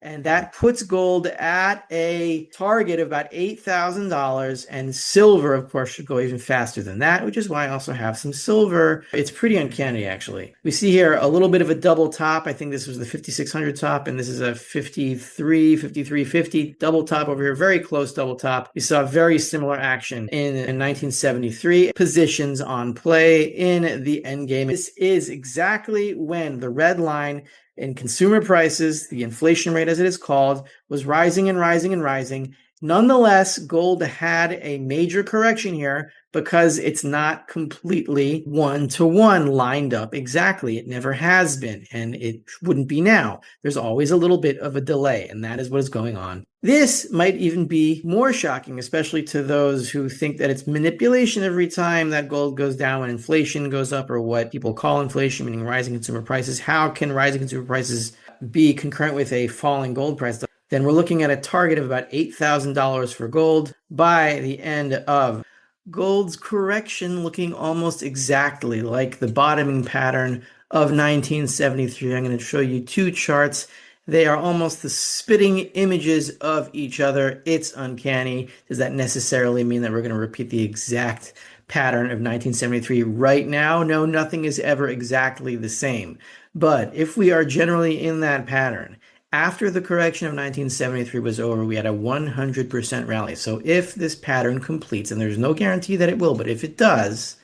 And that puts gold at a target of about $8,000. And silver, of course, should go even faster than that, which is why I also have some silver. It's pretty uncanny, actually. We see here a little bit of a double top. I think this was the 5,600 top, and this is a 5350 double top over here. Very close double top. We saw very similar action in 1973. Positions on play in the end game. This is exactly when the red line in consumer prices, the inflation rate as it is called, was rising and rising and rising. Nonetheless, gold had a major correction here because it's not completely one-to-one lined up exactly. It never has been, and it wouldn't be now. There's always a little bit of a delay, and that is what is going on. This might even be more shocking, especially to those who think that it's manipulation every time that gold goes down when inflation goes up, or what people call inflation, meaning rising consumer prices. How can rising consumer prices be concurrent with a falling gold price? Then we're looking at a target of about $8,000 for gold by the end of gold's correction, looking almost exactly like the bottoming pattern of 1973. I'm going to show you two charts. They are almost the spitting images of each other. It's uncanny. Does that necessarily mean that we're going to repeat the exact pattern of 1973 right now? No, nothing is ever exactly the same. But if we are generally in that pattern, after the correction of 1973 was over, we had a 100% rally. So if this pattern completes, and there's no guarantee that it will, but if it does,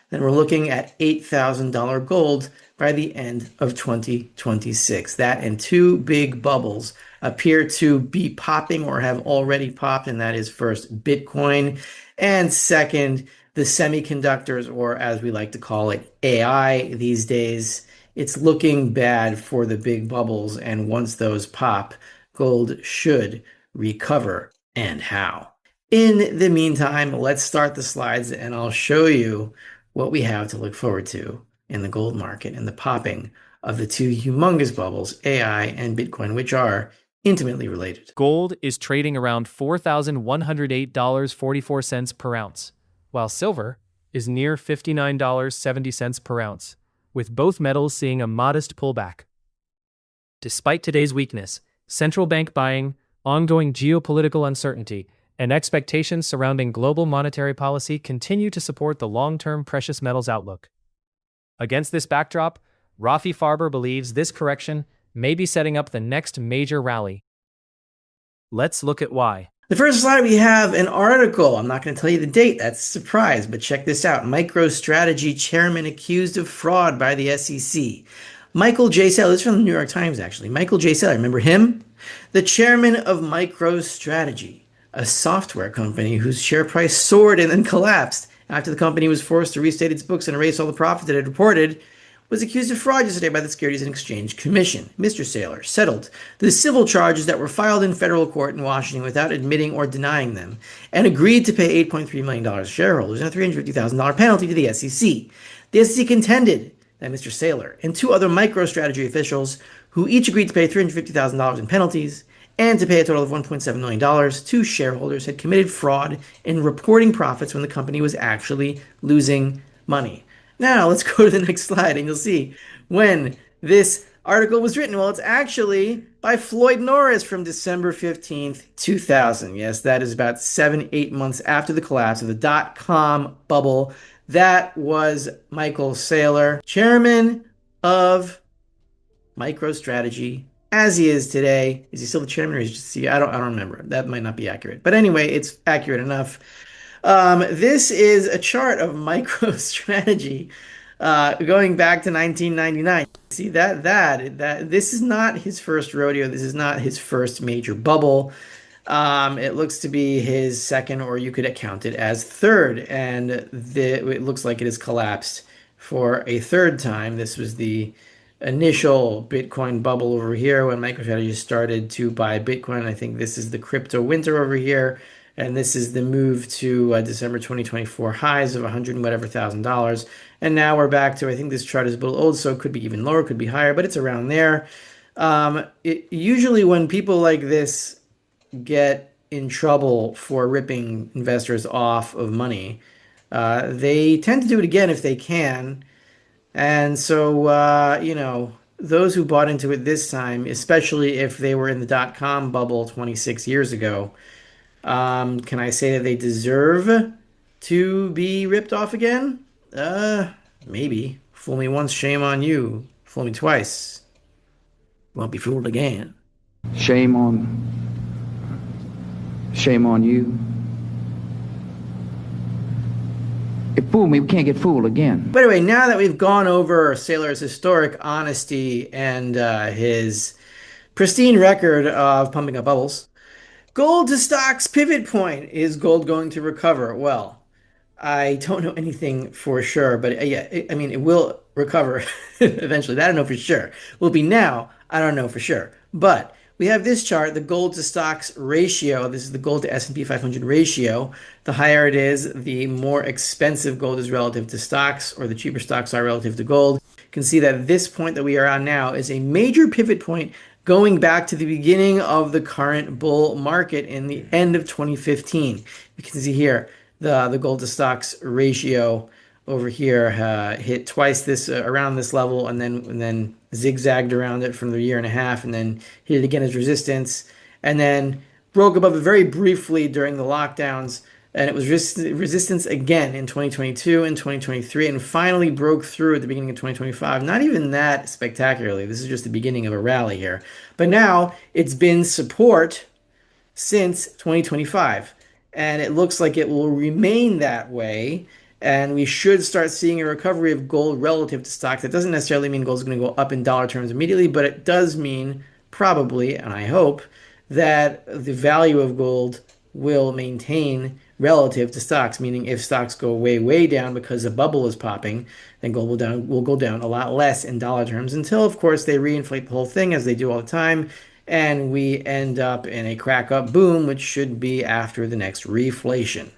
then we're looking at $8,000 gold by the end of 2026. That and two big bubbles appear to be popping or have already popped, and that is first Bitcoin, and second, the semiconductors, or as we like to call it, AI these days. It's looking bad for the big bubbles, and once those pop, gold should recover, and how. In the meantime, let's start the slides and I'll show you what we have to look forward to in the gold market and the popping of the two humongous bubbles, AI and Bitcoin, which are intimately related. Gold is trading around $4,108.44 per ounce, while silver is near $59.70 per ounce, with both metals seeing a modest pullback. Despite today's weakness, central bank buying, ongoing geopolitical uncertainty, and expectations surrounding global monetary policy continue to support the long-term precious metals outlook. Against this backdrop, Rafi Farber believes this correction may be setting up the next major rally. Let's look at why. The first slide, we have an article. I'm not going to tell you the date. That's a surprise, but check this out. MicroStrategy chairman accused of fraud by the SEC. Michael J. Saylor, this is from the New York Times, actually. Michael J. Saylor, remember him? The chairman of MicroStrategy, a software company whose share price soared and then collapsed after the company was forced to restate its books and erase all the profit that it had reported, was accused of fraud yesterday by the Securities and Exchange Commission. Mr. Saylor settled the civil charges that were filed in federal court in Washington without admitting or denying them, and agreed to pay $8.3 million to shareholders and a $350,000 penalty to the SEC. The SEC contended that Mr. Saylor and two other MicroStrategy officials, who each agreed to pay $350,000 in penalties and to pay a total of $1.7 million to shareholders, had committed fraud in reporting profits when the company was actually losing money. Now, let's go to the next slide, and you'll see when this article was written. Well, it's actually by Floyd Norris from December 15th, 2000. Yes, that is about 7-8 months after the collapse of the dot-com bubble. That was Michael Saylor, chairman of MicroStrategy, as he is today. Is he still the chairman, or is he just I don't remember. That might not be accurate. But anyway, it's accurate enough. This is a chart of MicroStrategy going back to 1999. See that this is not his first rodeo. This is not his first major bubble. It looks to be his second, or you could count it as third, and it looks like it has collapsed for a third time. This was the initial Bitcoin bubble over here when MicroStrategy started to buy Bitcoin. I think this is the crypto winter over here. And this is the move to December 2024 highs of 100 and whatever $1,000. And now we're back to, I think this chart is a little old, so it could be even lower, could be higher, but it's around there. Usually when people like this get in trouble for ripping investors off of money, they tend to do it again if they can. And so, those who bought into it this time, especially if they were in the dot-com bubble 26 years ago, can I say that they deserve to be ripped off again? Uh, Maybe. Fool me once, shame on you. Fool me twice, won't be fooled again. Shame on, shame on you. It fooled me, we can't get fooled again. But anyway, now that we've gone over Saylor's historic honesty and his pristine record of pumping up bubbles, gold to stocks pivot point. Is gold going to recover? Well, I don't know anything for sure, but yeah, I mean, it will recover eventually. That I don't know for sure. Will it be now? I don't know for sure. But we have this chart, the gold to stocks ratio. This is the gold to S&P 500 ratio. The higher it is, the more expensive gold is relative to stocks, or the cheaper stocks are relative to gold. You can see that this point that we are on now is a major pivot point going back to the beginning of the current bull market in the end of 2015. You can see here the gold to stocks ratio over here hit twice this around this level, and then zigzagged around it from the year and a half, and then hit it again as resistance, and then broke above it very briefly during the lockdowns, and it was resistance again in 2022 and 2023, and finally broke through at the beginning of 2025. Not even that spectacularly. This is just the beginning of a rally here, but now it's been support since 2025. And it looks like it will remain that way. And we should start seeing a recovery of gold relative to stocks. That doesn't necessarily mean gold is going to go up in dollar terms immediately, but it does mean probably, and I hope, that the value of gold will maintain relative to stocks, meaning if stocks go way, way down because a bubble is popping, then gold will go down a lot less in dollar terms until, of course, they reinflate the whole thing as they do all the time, and we end up in a crack up boom, which should be after the next reflation.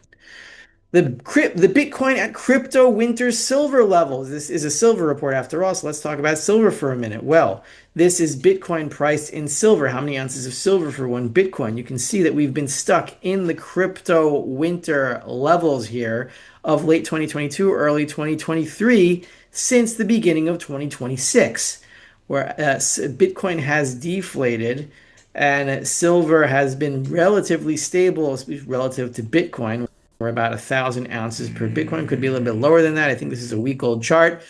The Bitcoin at crypto winter silver levels. This is a silver report after all, so let's talk about silver for a minute. Well, this is Bitcoin priced in silver. How many ounces of silver for one Bitcoin? You can see that we've been stuck in the crypto winter levels here of late 2022, early 2023 since the beginning of 2026, where Bitcoin has deflated and silver has been relatively stable relative to Bitcoin. We're about 1,000 ounces per Bitcoin. Could be a little bit lower than that. I think this is a week old chart.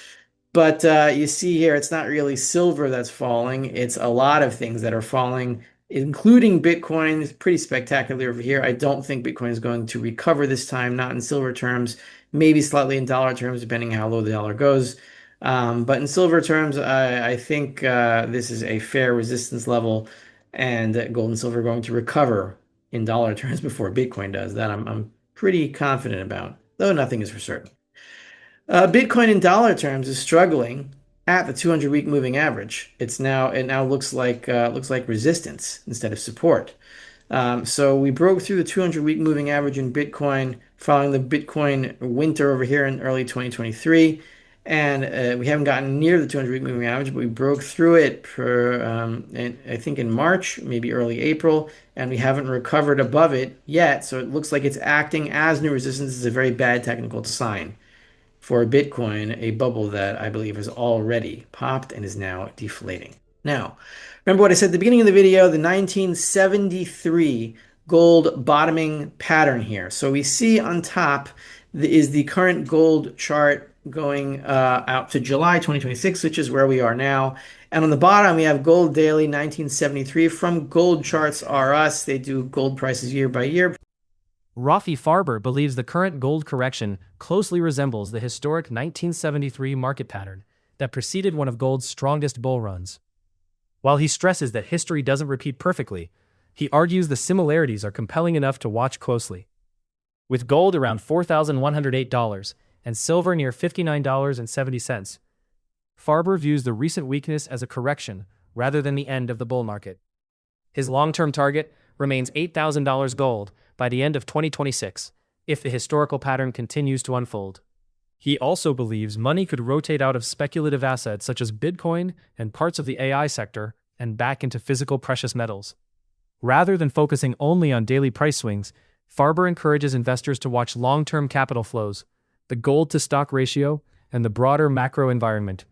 But you see here, it's not really silver that's falling. It's a lot of things that are falling, including Bitcoin. It's pretty spectacular over here. I don't think Bitcoin is going to recover this time, not in silver terms, maybe slightly in dollar terms, depending how low the dollar goes. But in silver terms, I think this is a fair resistance level, and gold and silver are going to recover in dollar terms before Bitcoin does. That I'm pretty confident about, though nothing is for certain. Bitcoin in dollar terms is struggling at the 200-week moving average. It now looks like resistance instead of support. So we broke through the 200-week moving average in Bitcoin following the Bitcoin winter over here in early 2023. And we haven't gotten near the 200-week moving average, but we broke through it I think in March, maybe early April, and we haven't recovered above it yet. So it looks like it's acting as new resistance. This is a very bad technical sign for Bitcoin, a bubble that I believe has already popped and is now deflating. Now, remember what I said at the beginning of the video, the 1973 gold bottoming pattern here. So we see on top is the current gold chart going out to July 2026, which is where we are now. And on the bottom, we have gold daily 1973 from Gold Charts R Us. They do gold prices year by year. Rafi Farber believes the current gold correction closely resembles the historic 1973 market pattern that preceded one of gold's strongest bull runs. While he stresses that history doesn't repeat perfectly, he argues the similarities are compelling enough to watch closely. With gold around $4,108 and silver near $59.70, Farber views the recent weakness as a correction rather than the end of the bull market. His long-term target remains $8,000 gold by the end of 2026, if the historical pattern continues to unfold. He also believes money could rotate out of speculative assets such as Bitcoin and parts of the AI sector and back into physical precious metals. Rather than focusing only on daily price swings, Farber encourages investors to watch long-term capital flows, the gold-to-stock ratio, and the broader macro environment.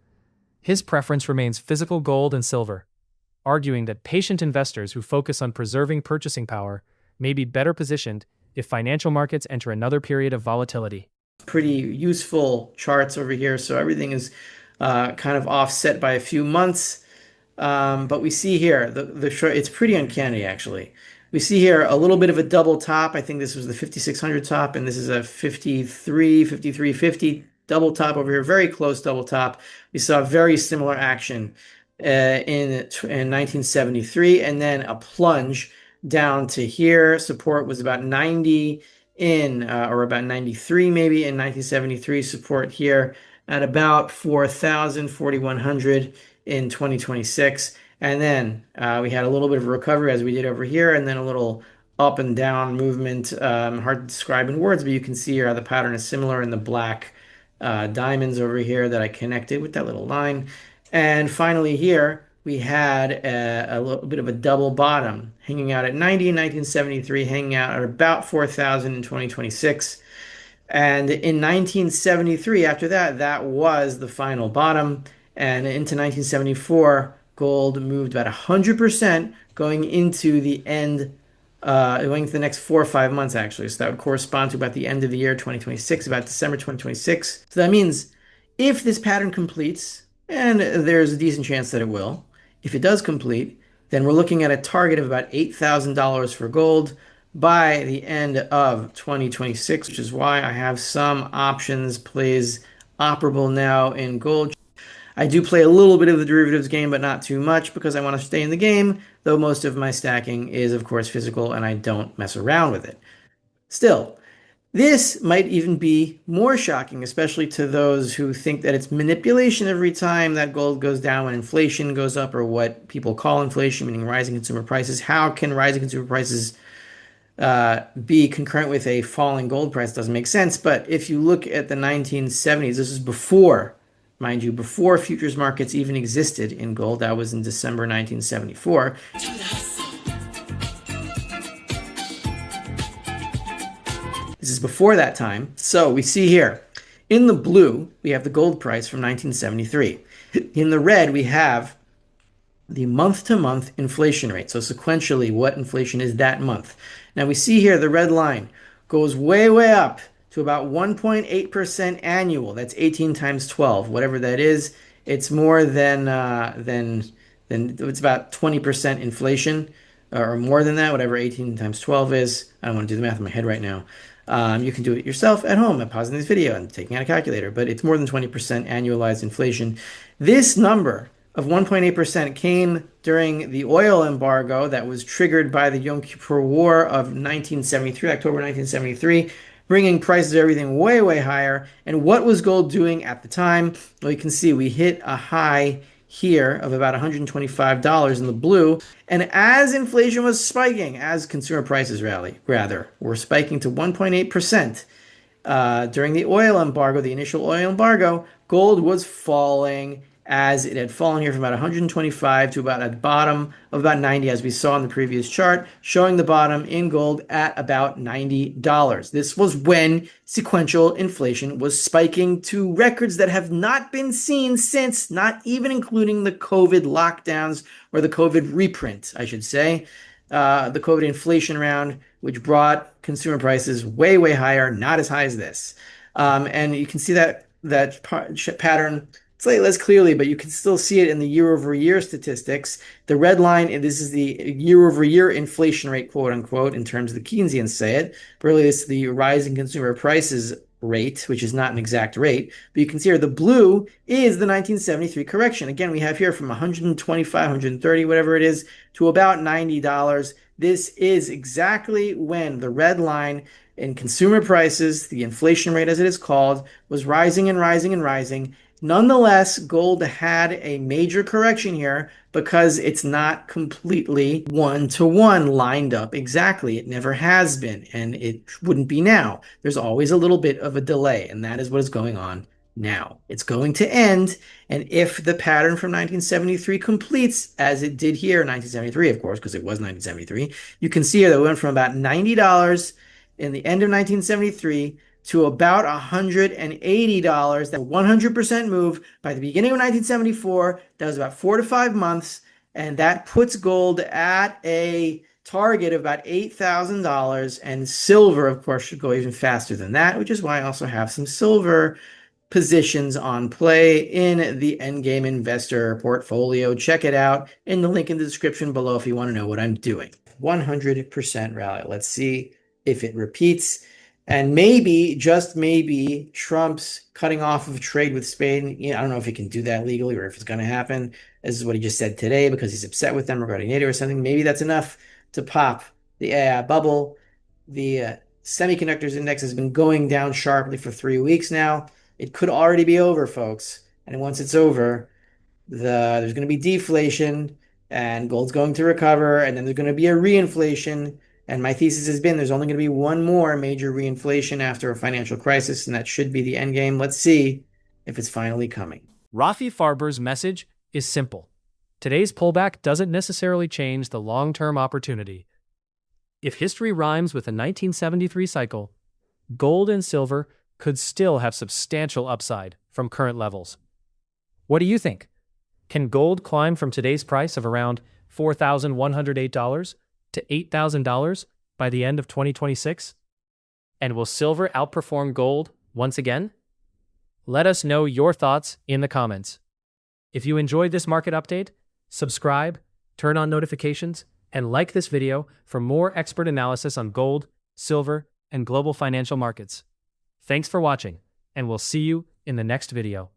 His preference remains physical gold and silver, arguing that patient investors who focus on preserving purchasing power may be better positioned if financial markets enter another period of volatility. Pretty useful charts over here. So everything is kind of offset by a few months. But we see here the short, it's pretty uncanny actually. We see here a little bit of a double top. I think this was the 5600 top, and this is a 5350 double top over here, very close double top. We saw very similar action in 1973, and then a plunge down to here. Support was about 90 or about 93 maybe in 1973. Support here at about 4,000, 4,100 in 2026. And then we had a little bit of a recovery as we did over here, and then a little up and down movement. Hard to describe in words, but you can see here how the pattern is similar in the black diamonds over here that I connected with that little line. And finally here, we had a little bit of a double bottom, hanging out at 90 in 1973, hanging out at about 4,000 in 2026. And in 1973, after that, that was the final bottom. And into 1974, gold moved about 100% going into the end, going into the next 4 or 5 months, actually. So that would correspond to about the end of the year 2026, about December 2026. So that means if this pattern completes, and there's a decent chance that it will, if it does complete, then we're looking at a target of about $8,000 for gold by the end of 2026, which is why I have some options plays operable now in gold. I do play a little bit of the derivatives game, but not too much because I want to stay in the game, though most of my stacking is, of course, physical and I don't mess around with it. Still, this might even be more shocking, especially to those who think that it's manipulation every time that gold goes down when inflation goes up, or what people call inflation, meaning rising consumer prices. How can rising consumer prices be concurrent with a falling gold price? Doesn't make sense. But if you look at the 1970s, this is before, mind you, before futures markets even existed in gold. That was in December 1974. This is before that time. So we see here in the blue, we have the gold price from 1973. In the red, we have the month-to-month inflation rate. So sequentially, what inflation is that month. Now we see here the red line goes way, way up to about 1.8% annual. That's 18 times 12, whatever that is. It's more than it's about 20% inflation, or more than that, whatever 18 times 12 is. I don't want to do the math in my head right now. You can do it yourself at home and pausing this video and taking out a calculator, but it's more than 20% annualized inflation. This number of 1.8% came during the oil embargo that was triggered by the Yom Kippur War of 1973, October 1973, bringing prices of everything way, way higher. And what was gold doing at the time? Well, you can see we hit a high here of about $125 in the blue. And as inflation was spiking, as consumer prices were spiking to 1.8%, during the oil embargo, the initial oil embargo, gold was falling as it had fallen here from about 125 to about a bottom of about 90, as we saw in the previous chart, showing the bottom in gold at about $90. This was when sequential inflation was spiking to records that have not been seen since, not even including the COVID lockdowns, or the COVID reprint, I should say, the COVID inflation round, which brought consumer prices way, way higher, not as high as this. And you can see that pattern slightly less clearly, but you can still see it in the year-over-year statistics. The red line, and this is the year-over-year inflation rate, quote unquote, in terms of the Keynesians say it. But really, it's the rising consumer prices rate, which is not an exact rate. But you can see here the blue is the 1973 correction. Again, we have here from 125, 130, whatever it is, to about $90. This is exactly when the red line in consumer prices, the inflation rate as it is called, was rising and rising and rising. Nonetheless, gold had a major correction here because it's not completely one-to-one lined up exactly. It never has been, and it wouldn't be now. There's always a little bit of a delay, and that is what is going on now. It's going to end, and if the pattern from 1973 completes, as it did here in 1973, of course, because it was 1973, you can see here that we went from about $90 in the end of 1973 to about $180. That 100% move by the beginning of 1974. That was about 4 to 5 months. And that puts gold at a target of about $8,000. And silver, of course, should go even faster than that, which is why I also have some silver positions on play in the Endgame Investor portfolio. Check it out in the link in the description below if you want to know what I'm doing. 100% rally. Let's see if it repeats. And maybe, just maybe, Trump's cutting off of trade with Spain. I don't know if he can do that legally or if it's going to happen. This is what he just said today because he's upset with them regarding NATO or something. Maybe that's enough to pop the bubble. The semiconductors index has been going down sharply for 3 weeks now. It could already be over, folks. And once it's over, there's going to be deflation and gold's going to recover, and then there's going to be a reinflation. And my thesis has been there's only going to be one more major reinflation after a financial crisis, and that should be the end game. Let's see if it's finally coming. Rafi Farber's message is simple. Today's pullback doesn't necessarily change the long-term opportunity. If history rhymes with the 1973 cycle, gold and silver could still have substantial upside from current levels. What do you think? Can gold climb from today's price of around $4,108 to $8,000 by the end of 2026? And will silver outperform gold once again? Let us know your thoughts in the comments. If you enjoyed this market update, subscribe, turn on notifications, and like this video for more expert analysis on gold, silver, and global financial markets. Thanks for watching, and we'll see you in the next video.